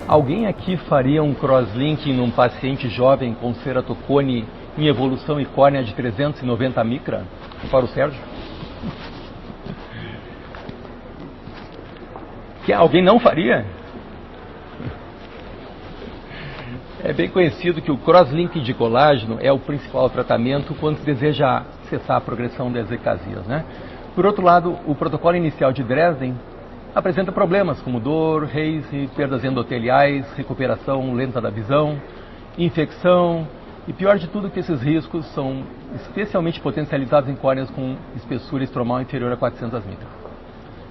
Alguém aqui faria um crosslinking num paciente jovem com ceratocone em evolução e córnea de 390 micra? Para o Sérgio? Que alguém não faria? É bem conhecido que o crosslinking de colágeno é o principal tratamento quando se deseja cessar a progressão das ectasias, né? Por outro lado, o protocolo inicial de Dresden apresenta problemas como dor, haze, perdas endoteliais, recuperação lenta da visão, infecção e, pior de tudo, que esses riscos são especialmente potencializados em córneas com espessura estromal inferior a 400 micras.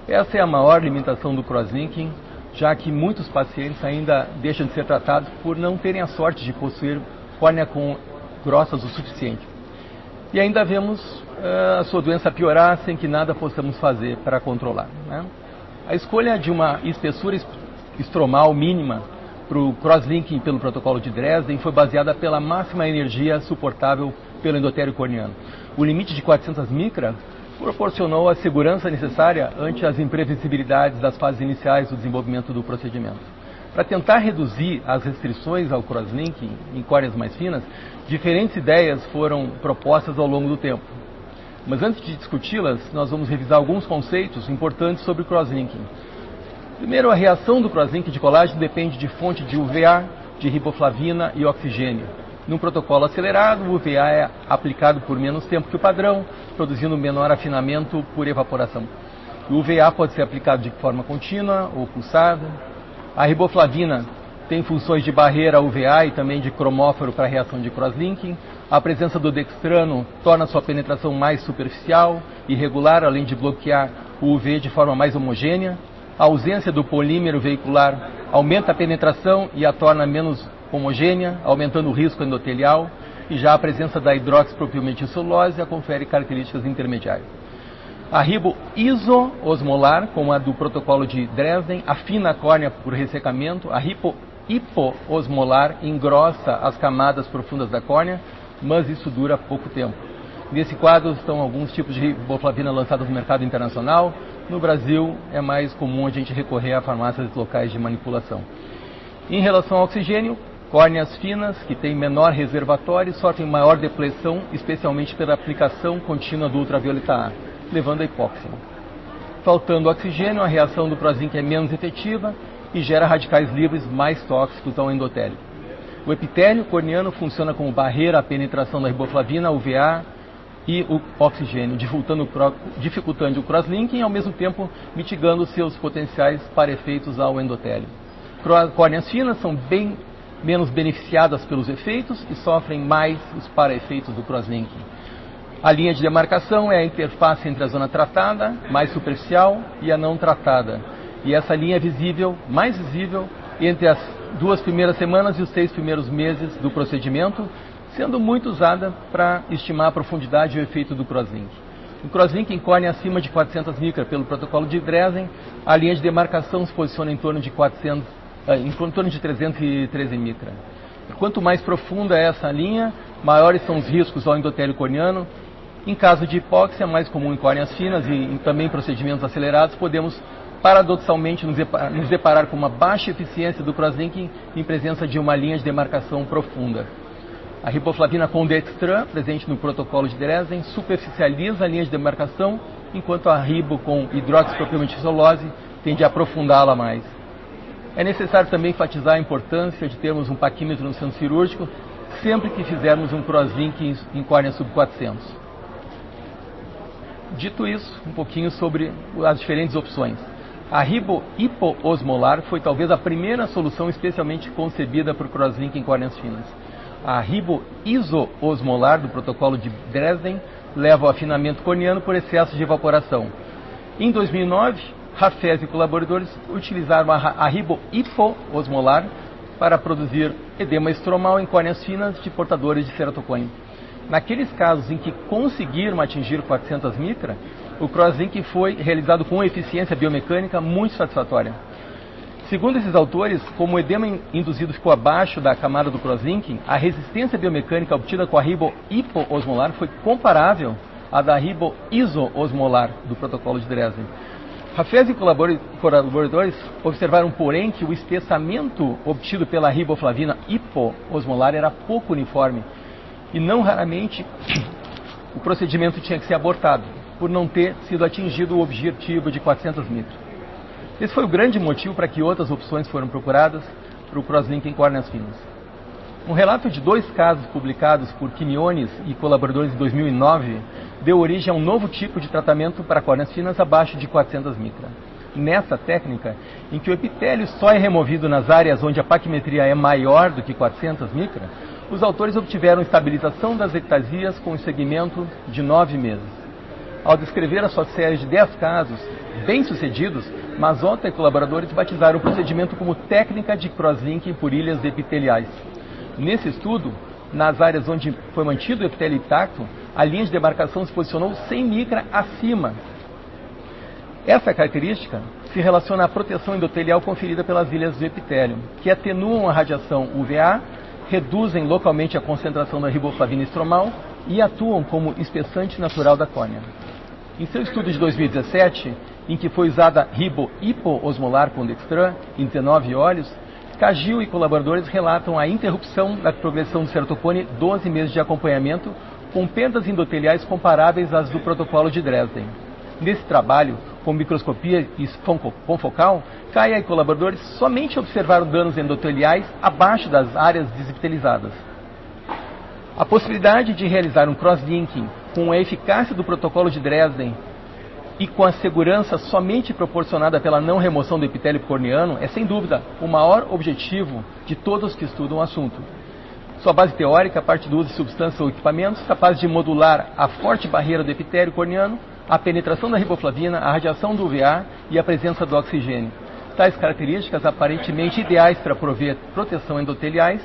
Essa é a maior limitação do crosslinking, já que muitos pacientes ainda deixam de ser tratados por não terem a sorte de possuir córnea grossas o suficiente. E ainda vemos a sua doença piorar sem que nada possamos fazer para controlar, né? A escolha de uma espessura estromal mínima para o crosslinking pelo protocolo de Dresden foi baseada pela máxima energia suportável pelo endotélio corneano. O limite de 400 micra proporcionou a segurança necessária ante as imprevisibilidades das fases iniciais do desenvolvimento do procedimento. Para tentar reduzir as restrições ao crosslinking em córneas mais finas, diferentes ideias foram propostas ao longo do tempo. Mas antes de discuti-las, nós vamos revisar alguns conceitos importantes sobre o crosslinking. Primeiro, a reação do crosslinking de colágeno depende de fonte de UVA, de riboflavina e oxigênio. Num protocolo acelerado, o UVA é aplicado por menos tempo que o padrão, produzindo menor afinamento por evaporação. O UVA pode ser aplicado de forma contínua ou pulsada. A riboflavina tem funções de barreira UVA e também de cromóforo para a reação de crosslinking. A presença do dextrano torna sua penetração mais superficial e regular, além de bloquear o UV de forma mais homogênea. A ausência do polímero veicular aumenta a penetração e a torna menos homogênea, aumentando o risco endotelial. E já a presença da hidroxipropilometilcelulose a confere características intermediárias. A ribo isoosmolar, como a do protocolo de Dresden, afina a córnea por ressecamento. A ribo hipoosmolar engrossa as camadas profundas da córnea, mas isso dura pouco tempo. Nesse quadro estão alguns tipos de riboflavina lançados no mercado internacional. No Brasil é mais comum a gente recorrer a farmácias locais de manipulação. Em relação ao oxigênio, córneas finas, que têm menor reservatório, sofrem maior depressão, especialmente pela aplicação contínua do ultravioleta A, levando à hipóxia. Faltando oxigênio, a reação do crosslinking é menos efetiva e gera radicais livres mais tóxicos ao endotélio. O epitélio corneano funciona como barreira à penetração da riboflavina, UVA e o oxigênio, dificultando o crosslinking e ao mesmo tempo mitigando seus potenciais para-efeitos ao endotélio. Córneas finas são bem menos beneficiadas pelos efeitos e sofrem mais os para-efeitos do crosslinking. A linha de demarcação é a interface entre a zona tratada, mais superficial, e a não tratada. E essa linha é visível, mais visível, entre as 2 primeiras semanas e os 6 primeiros meses do procedimento, sendo muito usada para estimar a profundidade e o efeito do crosslinking. No crosslinking em córnea acima de 400 micra pelo protocolo de Dresden, a linha de demarcação se posiciona em torno de 313 micra. Quanto mais profunda é essa linha, maiores são os riscos ao endotélio corneano. Em caso de hipóxia, mais comum em córneas finas e em também procedimentos acelerados, podemos paradoxalmente nos deparar com uma baixa eficiência do crosslinking em presença de uma linha de demarcação profunda. A riboflavina com dextran, presente no protocolo de Dresden, superficializa a linha de demarcação, enquanto a ribo com hidroxipropilometilcelulose tende a aprofundá-la mais. É necessário também enfatizar a importância de termos um paquímetro no centro cirúrgico sempre que fizermos um crosslinking em córnea sub 400. Dito isso, um pouquinho sobre as diferentes opções. A ribo hipoosmolar foi talvez a primeira solução especialmente concebida para o crosslinking em córneas finas. A ribo isoosmolar do protocolo de Dresden leva ao afinamento corneano por excesso de evaporação. Em 2009, Rafez e colaboradores utilizaram a ribo hipoosmolar para produzir edema estromal em córneas finas de portadores de ceratocone. Naqueles casos em que conseguiram atingir 400 micra, o crosslinking foi realizado com eficiência biomecânica muito satisfatória. Segundo esses autores, como o edema induzido ficou abaixo da camada do crosslinking, a resistência biomecânica obtida com a ribo hipoosmolar foi comparável à da ribo isoosmolar do protocolo de Dresden. Hafez e colaboradores observaram, porém, que o espessamento obtido pela riboflavina hipoosmolar era pouco uniforme e não raramente o procedimento tinha que ser abortado, por não ter sido atingido o objetivo de 400 micras. Esse foi o grande motivo para que outras opções foram procuradas para o crosslink em córneas finas. Um relato de 2 casos publicados por Quinones e colaboradores em 2009 deu origem a um novo tipo de tratamento para córneas finas abaixo de 400 micras. Nessa técnica, em que o epitélio só é removido nas áreas onde a paquimetria é maior do que 400 micras, os autores obtiveram estabilização das ectasias com um segmento de 9 meses. Ao descrever a sua série de 10 casos bem-sucedidos, Mazzotta e colaboradores batizaram o procedimento como técnica de crosslinking por ilhas epiteliais. Nesse estudo, nas áreas onde foi mantido o epitélio intacto, a linha de demarcação se posicionou 100 micra acima. Essa característica se relaciona à proteção endotelial conferida pelas ilhas do epitélio, que atenuam a radiação UVA, reduzem localmente a concentração da riboflavina estromal e atuam como espessante natural da córnea. Em seu estudo de 2017, em que foi usada hipoosmolar com Dextran em 19 olhos, Cagil e colaboradores relatam a interrupção da progressão do ceratocone 12 meses de acompanhamento com perdas endoteliais comparáveis às do protocolo de Dresden. Nesse trabalho, com microscopia confocal, Caia e colaboradores somente observaram danos endoteliais abaixo das áreas desepitelizadas. A possibilidade de realizar um crosslinking com a eficácia do protocolo de Dresden e com a segurança somente proporcionada pela não remoção do epitélio corneano é, sem dúvida, o maior objetivo de todos que estudam o assunto. Sua base teórica parte do uso de substâncias ou equipamentos capazes de modular a forte barreira do epitélio corneano, a penetração da riboflavina, a radiação do UVA e a presença do oxigênio. Tais características, aparentemente ideais para prover proteção endoteliais,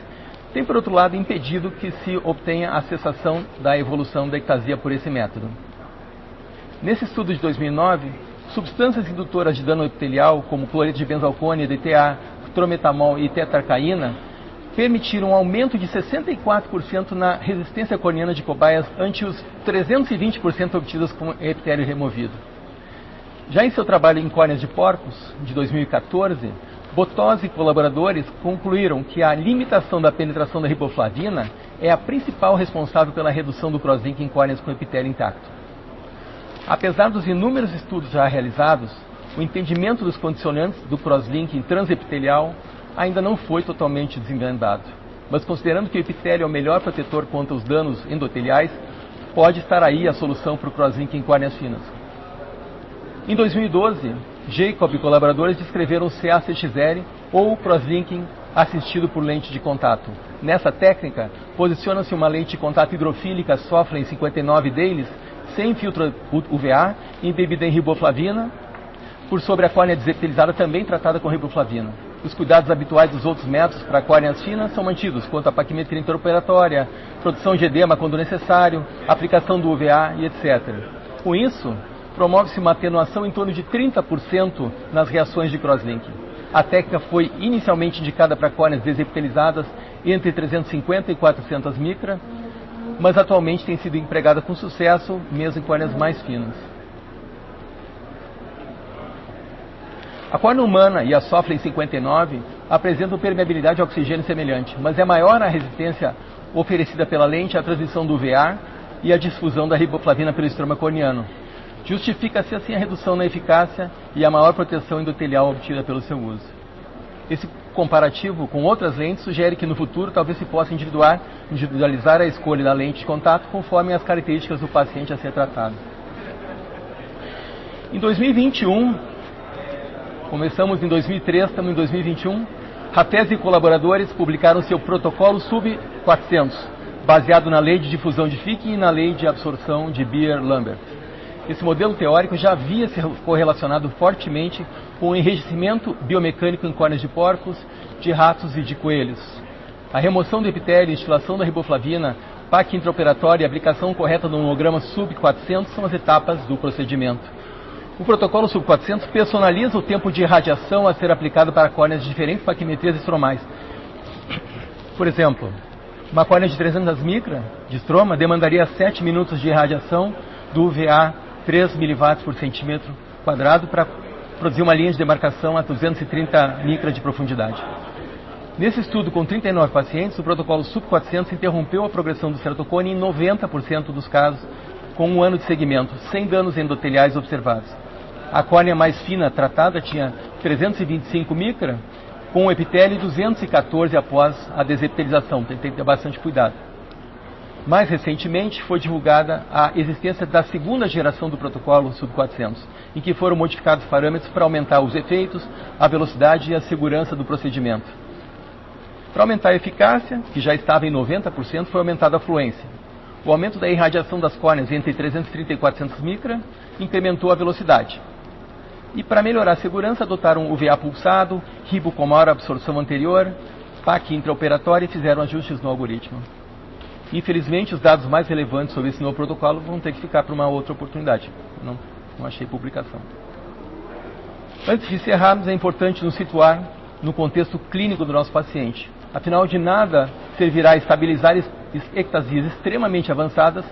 têm, por outro lado, impedido que se obtenha a cessação da evolução da ectasia por esse método. Nesse estudo de 2009, substâncias indutoras de dano epitelial, como cloreto de benzalcone, DTA, trometamol e tetracaína, permitiram um aumento de 64% na resistência corneana de cobaias ante os 320% obtidos com epitélio removido. Já em seu trabalho em córneas de porcos, de 2014, Botosi e colaboradores concluíram que a limitação da penetração da riboflavina é a principal responsável pela redução do crosslinking em córneas com epitélio intacto. Apesar dos inúmeros estudos já realizados, o entendimento dos condicionantes do crosslinking transepitelial ainda não foi totalmente desvendado. Mas considerando que o epitélio é o melhor protetor contra os danos endoteliais, pode estar aí a solução para o crosslinking em córneas finas. Em 2012, Jacob e colaboradores descreveram o CACXL, ou crosslinking assistido por lente de contato. Nessa técnica, posiciona-se uma lente de contato hidrofílica Soflen 59 Dales, sem filtro UVA, embebida em riboflavina, por sobre a córnea desepitelizada também tratada com riboflavina. Os cuidados habituais dos outros métodos para córneas finas são mantidos, quanto à paquimetria intraoperatória, produção de edema quando necessário, aplicação do UVA e etc. Com isso, promove-se uma atenuação em torno de 30% nas reações de crosslinking. A técnica foi inicialmente indicada para córneas desepitelizadas entre 350 e 400 micra, mas atualmente tem sido empregada com sucesso mesmo em córneas mais finas. A córnea humana e a Soflen 59 apresentam permeabilidade a oxigênio semelhante, mas é maior a resistência oferecida pela lente à transmissão do UVA e à difusão da riboflavina pelo estroma corneano. Justifica-se assim a redução na eficácia e a maior proteção endotelial obtida pelo seu uso. Esse comparativo com outras lentes sugere que no futuro talvez se possa individualizar a escolha da lente de contato conforme as características do paciente a ser tratado. Em 2021, começamos em 2003, estamos em 2021, Hafez e colaboradores publicaram seu protocolo sub-400, baseado na lei de difusão de Fick e na lei de absorção de Beer-Lambert. Esse modelo teórico já havia se correlacionado fortemente com o enrijecimento biomecânico em córneas de porcos, de ratos e de coelhos. A remoção do epitélio e instilação da riboflavina, PAC intraoperatória e aplicação correta do homograma sub-400 são as etapas do procedimento. O protocolo sub-400 personaliza o tempo de irradiação a ser aplicado para córneas de diferentes paquimetrias estromais. Por exemplo, uma córnea de 300 micra de estroma demandaria 7 minutos de irradiação do UVA 3 mW por centímetro quadrado para produziu uma linha de demarcação a 230 micras de profundidade. Nesse estudo, com 39 pacientes, o protocolo SUP 400 interrompeu a progressão do ceratocone em 90% dos casos, com 1 ano de segmento, sem danos endoteliais observados. A córnea mais fina tratada tinha 325 micra, com o epitélio 214 após a desepitelização, tem que ter bastante cuidado. Mais recentemente, foi divulgada a existência da segunda geração do protocolo SUP 400, em que foram modificados parâmetros para aumentar os efeitos, a velocidade e a segurança do procedimento. Para aumentar a eficácia, que já estava em 90%, foi aumentada a fluência. O aumento da irradiação das córneas entre 330 e 400 micra incrementou a velocidade. E para melhorar a segurança, adotaram o VA pulsado, ribo com maior absorção anterior, PAC intraoperatória e fizeram ajustes no algoritmo. Infelizmente, os dados mais relevantes sobre esse novo protocolo vão ter que ficar para uma outra oportunidade. Não achei publicação. Antes de encerrarmos, é importante nos situar no contexto clínico do nosso paciente. Afinal, de nada servirá estabilizar ectasias extremamente avançadas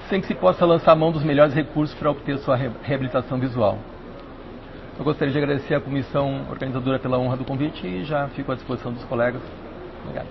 sem que se possa lançar a mão dos melhores recursos para obter sua reabilitação visual. Eu gostaria de agradecer à comissão organizadora pela honra do convite e já fico à disposição dos colegas. Obrigado.